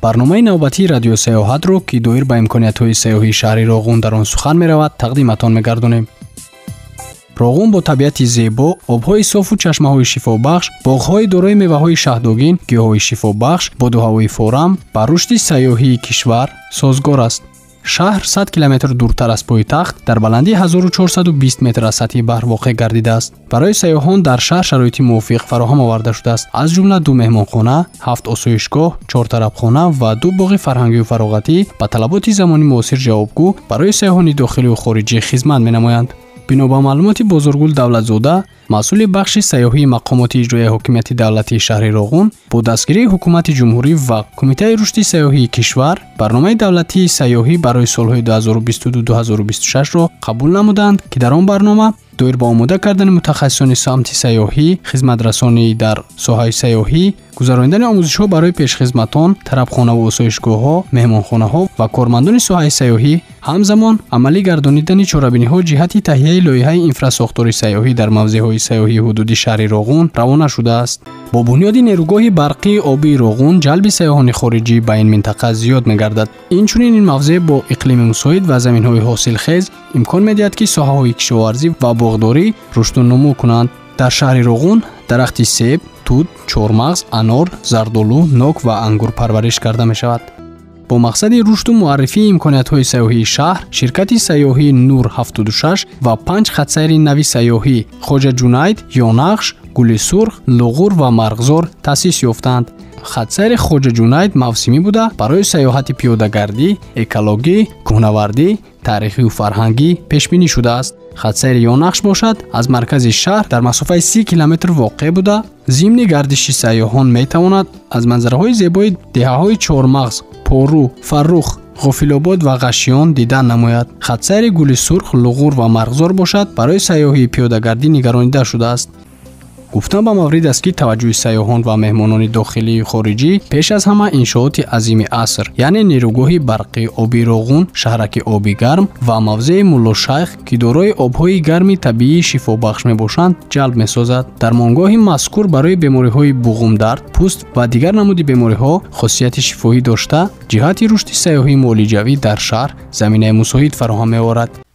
برنامه نوبتی رادیو سیاحت رو که دایر به امکانیت‌های سیاحی شهر راغون در آن سخن می‌رود تقدیمتان می‌گردانیم. راغون با طبیعت زیبا، آب‌های صاف و چشمه‌های شفابخش، باغ‌های دارای میوه‌های شهداگین، گیاهای شفابخش، باد و هوای فورم بر رشد سیاحی کشور سازگار است. شهر 100 کیلومتر دورتر از پایتخت در بلندی 1420 متر از سطح بحر واقع گردیده است. برای سیاحان در شهر شرایط موافق فراهم آورده شده است. از جمله 2 مهمانخانه، 7 آسایشگاه، 4 طربخانه و 2 باغ فرهنگی و فراغتی به طلبات زمانی معاصر جوابگو برای سیاحان داخلی و خارجی خدمت می‌نمایند. بنا به معلومات بزرگگل دولتزاده، مسئول بخش سیاحی مقامات اجرایی حکومت دولتی شهر راغون با دستگیری حکومت جمهوری و کمیته رشد سیاحی کشور برنامه دولتی سیاحی برای سالهای 2022-2026 را قبول نمودند که در آن برنامه دایر به آماده کردن متخصصان سمت سیاحی، خدمت رسانی در ساحه سیاحی، گزاراندن آموزش‌ها برای پیشخدمتان، طربخانه و آسایشگاه‌ها، مهمانخانه‌ها و کارمندان ساحه سیاحی، همزمان عملی گردانیدن چاره‌بینی‌ها جهت تهیه لایحه اینفراساختور سیاحی در موضع‌های سیاحی حدودی شهر راغون روانه شده است. با بنیاد نیروگاه برقی آبی راغون جلب سیاحان خارجی به این منطقه زیاد می‌گردد. اینچنین این موضع با اقلیم مساعد و زمین‌های حاصلخیز امکان می‌دهد که ساحه‌های کشاورزی و باغداری رشد و نمو کنند. در شهر راغون درخت سیب، توت، چهارمغز، انار، زردآلو، نوک و انگور پرورش کرده می‌شود. با مقصد رشد و معرفی امکانیت‌های سیاحی شهر، شرکت سیاحی نور 76 و 5 خط‌سیر نوی سیاحی خواجه جنید، یانخش، گل سرخ، لغور و مرغزار تأسیس یافتند. خط‌سیر خواجه جنید موسمی بوده برای سیاحت پیاده‌گردی، اکولوژی، کوهنوردی، تاریخی و فرهنگی پیش‌بینی شده است. خط‌سیر یانخش باشد از مرکز شهر در مسافت 30 کیلومتر واقع بوده. ضمن گردش سیاحان می‌تواند از منظره‌های زیبای دهه‌های چهارمغز، پارو، فرخ، غافل‌آباد و غشیان دیدن نماید. خط‌سیر گل سرخ، لغور و مرغزار باشد برای سیاحی پیاده‌گردی نگرانیده شده است. گفتم به مورد است که توجه سیاحان و مهمانان داخلی و خارجی پیش از همه انشاءات عظیم عصر یعنی نیروگاه برقی آبی راغون، شهرک آبی گرم و موضع مولا شیخ که دارای آب‌های گرم طبیعی شفابخش میباشند جلب میسازد. درمانگاه مذکور برای بیماری‌های بوغم درد، پوست و دیگر نمود بیماری‌ها خاصیت شفایی داشته جهت رشد سیاحی معالجوی در شهر زمینه مساعد فراهم می‌آورد.